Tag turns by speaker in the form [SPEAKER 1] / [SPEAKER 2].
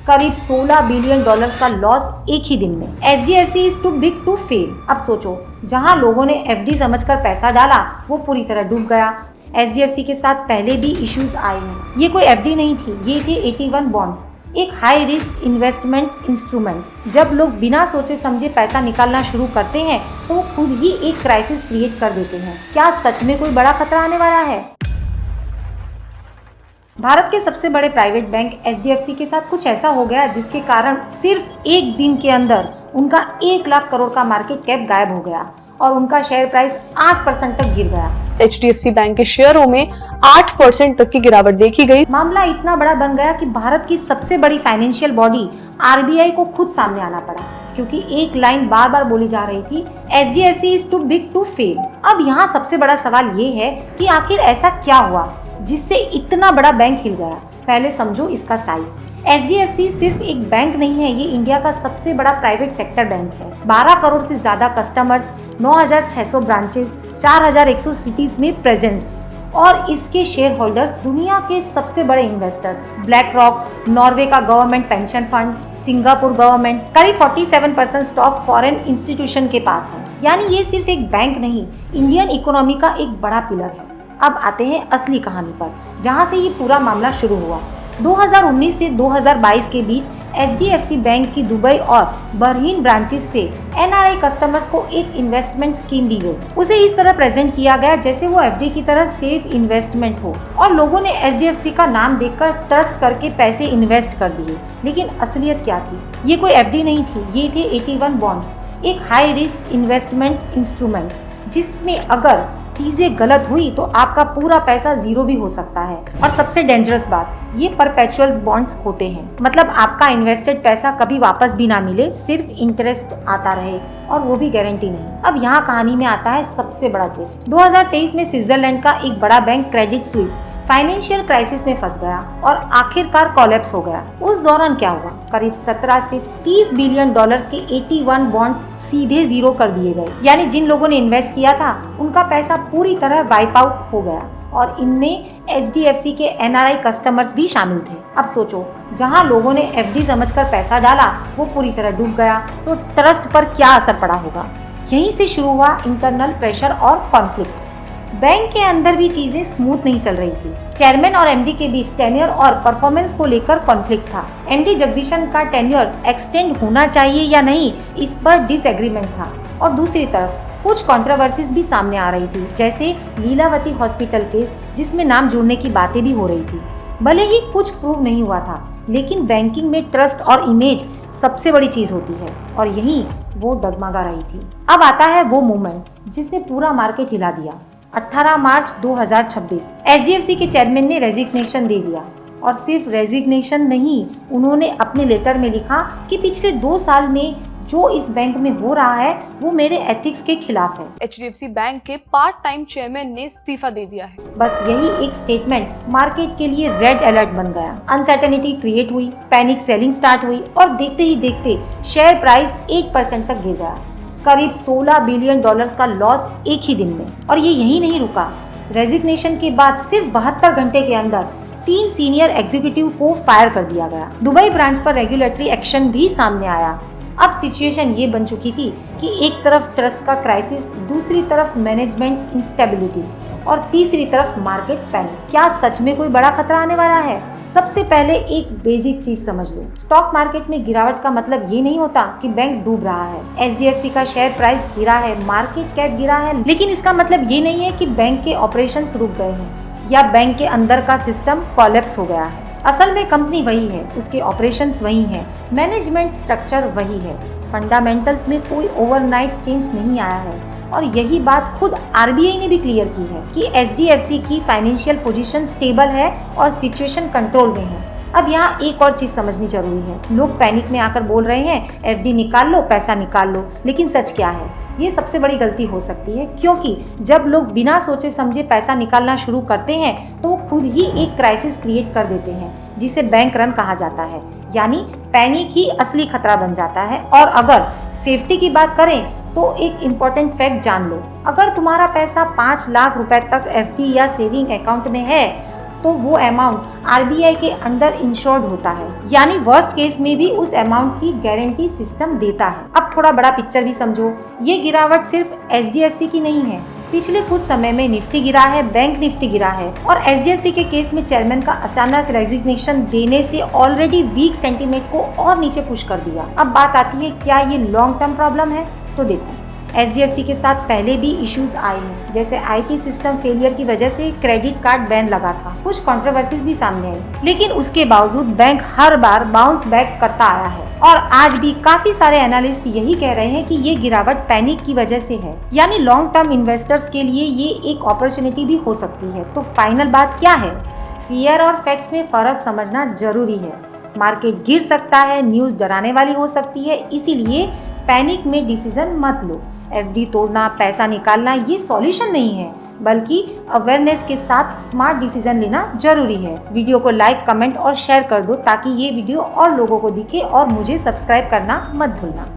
[SPEAKER 1] करीब $16 बिलियन का लॉस एक ही दिन में। HDFC is too big to fail. अब सोचो, जहां लोगों ने FD समझकर पैसा डाला वो पूरी तरह डूब गया। HDFC के साथ पहले भी इश्यूज आए हैं। ये कोई FD नहीं थी, ये थे 81 बॉन्ड्स, एक हाई रिस्क इन्वेस्टमेंट इंस्ट्रूमेंट। जब लोग बिना सोचे समझे पैसा निकालना शुरू करते हैं तो वो खुद ही एक क्राइसिस क्रिएट कर देते हैं। क्या सच में कोई बड़ा खतरा आने वाला है? भारत के सबसे बड़े प्राइवेट बैंक HDFC के साथ कुछ ऐसा हो गया जिसके कारण सिर्फ एक दिन के अंदर उनका 1 लाख करोड़ का मार्केट कैप गायब हो गया और उनका शेयर प्राइस 8% तक गिर गया।
[SPEAKER 2] HDFC बैंक के शेयरों में 8% तक की गिरावट देखी गई।
[SPEAKER 1] मामला इतना बड़ा बन गया कि भारत की सबसे बड़ी फाइनेंशियल बॉडी RBI को खुद सामने आना पड़ा, क्योंकि एक लाइन बार बार बोली जा रही थी, HDFC is too big to fail. अब यहाँ सबसे बड़ा सवाल ये है कि आखिर ऐसा क्या हुआ जिससे इतना बड़ा बैंक हिल गया। पहले समझो इसका साइज। HDFC सिर्फ एक बैंक नहीं है, ये इंडिया का सबसे बड़ा प्राइवेट सेक्टर बैंक है। 12 करोड़ से ज्यादा कस्टमर्स, 9,600 ब्रांचेस, 4,100 सिटीज में प्रेजेंस और इसके शेयर होल्डर्स दुनिया के सबसे बड़े इन्वेस्टर्स, ब्लैक रॉक, नॉर्वे का government pension fund, Singapore government, करीब 47% स्टॉक फॉरेन इंस्टीट्यूशन के पास है। यानी ये सिर्फ एक बैंक नहीं, इंडियन इकोनॉमी का एक बड़ा पिलर है। अब आते हैं असली कहानी पर, जहां से ये पूरा मामला शुरू हुआ। 2019 से 2022 के बीच HDFC बैंक की दुबई और बहरीन ब्रांचेस से NRI कस्टमर्स को एक इन्वेस्टमेंट स्कीम दी गई। उसे इस तरह प्रेजेंट किया गया जैसे वो FD की तरह सेफ इन्वेस्टमेंट हो और लोगों ने HDFC का नाम देखकर ट्रस्ट करके पैसे इन्वेस्ट कर दिए। लेकिन असलियत क्या थी? ये कोई FD नहीं थी, ये थे 81 बॉन्ड्स, एक हाई रिस्क इन्वेस्टमेंट इंस्ट्रूमेंट जिसमें अगर चीजें गलत हुई तो आपका पूरा पैसा जीरो भी हो सकता है। और सबसे डेंजरस बात, ये परपेचुअल बॉन्ड्स होते हैं, मतलब आपका इन्वेस्टेड पैसा कभी वापस भी ना मिले, सिर्फ इंटरेस्ट आता रहे और वो भी गारंटी नहीं। अब यहाँ कहानी में आता है सबसे बड़ा ट्विस्ट। 2023 में स्विट्जरलैंड का एक बड़ा bank Credit Suisse financial crisis में फंस गया और आखिरकार कोलैप्स हो गया। उस दौरान क्या हुआ? करीब 17 से 30 बिलियन डॉलर्स के 81 बॉन्ड्स सीधे जीरो कर दिए गए। यानी जिन लोगों ने इन्वेस्ट किया था उनका पैसा पूरी तरह वाइप आउट हो गया और इनमें HDFC के NRI कस्टमर्स भी शामिल थे। अब सोचो, जहां लोगों ने FD समझकर पैसा डाला वो पूरी तरह डूब गया, तो ट्रस्ट पर क्या असर पड़ा होगा? यहीं से शुरू हुआ इंटरनल प्रेशर और कॉन्फ्लिक्ट। बैंक के अंदर भी चीजें स्मूथ नहीं चल रही थी। चेयरमैन और MD के बीच टेन्योर और परफॉर्मेंस को लेकर कॉन्फ्लिक्ट था। MD जगदीशन का टेन्योर एक्सटेंड होना चाहिए या नहीं, इस पर डिसएग्रीमेंट था। और दूसरी तरफ कुछ कंट्रोवर्सीज भी सामने आ रही थी, जैसे लीलावती हॉस्पिटल केस, जिसमें नाम जोड़ने की बातें भी हो रही थी। भले ही कुछ प्रूव नहीं हुआ था, लेकिन बैंकिंग में ट्रस्ट और इमेज सबसे बड़ी चीज होती है और यही वो डगमगा रही थी। अब आता है वो मोमेंट जिसने पूरा मार्केट हिला दिया। 18 मार्च 2026 HDFC के चेयरमैन ने रेजिग्नेशन दे दिया और सिर्फ रेजिग्नेशन नहीं, उन्होंने अपने लेटर में लिखा कि पिछले 2 साल में जो इस बैंक में हो रहा है वो मेरे एथिक्स के खिलाफ है।
[SPEAKER 2] HDFC बैंक के पार्ट टाइम चेयरमैन ने इस्तीफा दे दिया है।
[SPEAKER 1] बस यही एक स्टेटमेंट मार्केट के लिए रेड अलर्ट बन गया। अनसर्टेनिटी क्रिएट हुई, पैनिक सेलिंग स्टार्ट हुई और देखते ही देखते शेयर प्राइस 8% तक गिर गया। करीब $16 बिलियन का लॉस एक ही दिन में। और ये यही नहीं रुका। रेजिग्नेशन के बाद सिर्फ 72 घंटे के अंदर 3 सीनियर एग्जीक्यूटिव को फायर कर दिया गया। दुबई ब्रांच पर रेगुलेटरी एक्शन भी सामने आया। अब सिचुएशन ये बन चुकी थी कि एक तरफ ट्रस्ट का क्राइसिस, दूसरी तरफ मैनेजमेंट इंस्टेबिलिटी और तीसरी तरफ मार्केट पैनिक। क्या सच में कोई बड़ा खतरा आने वाला है? सबसे पहले एक बेसिक चीज समझ लो, स्टॉक मार्केट में गिरावट का मतलब ये नहीं होता कि बैंक डूब रहा है। HDFC का शेयर प्राइस गिरा है, मार्केट कैप गिरा है, लेकिन इसका मतलब ये नहीं है कि बैंक के ऑपरेशंस रुक गए हैं या बैंक के अंदर का सिस्टम कोलैप्स हो गया है। असल में कंपनी वही है, उसके ऑपरेशंस वही हैं, मैनेजमेंट स्ट्रक्चर वही है, फंडामेंटल्स में कोई ओवरनाइट चेंज नहीं आया है। और यही बात खुद RBI ने भी क्लियर की है कि HDFC की फाइनेंशियल पोजीशन स्टेबल है और सिचुएशन कंट्रोल में है। अब यहाँ एक और चीज समझनी जरूरी है। लोग पैनिक में आकर बोल रहे हैं FD निकाल लो, पैसा निकाल लो, लेकिन सच क्या है? ये सबसे बड़ी गलती हो सकती है, क्योंकि जब लोग बिना सोचे समझे पैसा निकालना शुरू करते हैं तो वो खुद ही एक क्राइसिस क्रिएट कर देते हैं, जिसे बैंक रन कहा जाता है। यानी पैनिक ही असली खतरा बन जाता है। और अगर सेफ्टी की बात करें तो एक इम्पॉर्टेंट फैक्ट जान लो, अगर तुम्हारा पैसा 5 लाख रुपए तक FD या सेविंग अकाउंट में है तो वो अमाउंट आरबीआई के अंडर इंश्योर्ड होता है, यानी वर्स्ट केस में भी उस अमाउंट की गारंटी सिस्टम देता है। अब थोड़ा बड़ा पिक्चर भी समझो, ये गिरावट सिर्फ एचडीएफसी की नहीं है। पिछले कुछ समय में निफ्टी गिरा है, बैंक निफ्टी गिरा है, और एचडीएफसी के केस में चेयरमैन का अचानक रेजिग्नेशन देने से ऑलरेडी वीक सेंटीमेंट को और नीचे पुश कर दिया। अब बात आती है, क्या ये लॉन्ग टर्म प्रॉब्लम है? तो देखो, एचडीएफसी के साथ पहले भी इश्यूज आए हैं, जैसे आईटी सिस्टम फेलियर की वजह से क्रेडिट कार्ड बैन लगा था, कुछ कंट्रोवर्सीज भी सामने आई, लेकिन उसके बावजूद बैंक हर बार बाउंस बैक करता आया है। और आज भी काफी सारे एनालिस्ट यही कह रहे हैं कि ये गिरावट पैनिक की वजह से है, यानी लॉन्ग टर्म इन्वेस्टर्स के लिए ये एक अपॉर्चुनिटी भी हो सकती है। तो फाइनल बात क्या है? फियर और फैक्ट्स में फर्क समझना जरूरी है। मार्केट गिर सकता है, न्यूज डराने वाली हो सकती है, इसीलिए पैनिक में डिसीजन मत लो। एफडी तोड़ना, पैसा निकालना ये सॉल्यूशन नहीं है, बल्कि अवेयरनेस के साथ स्मार्ट डिसीजन लेना जरूरी है। वीडियो को लाइक, कमेंट और शेयर कर दो ताकि ये वीडियो और लोगों को दिखे, और मुझे सब्सक्राइब करना मत भूलना।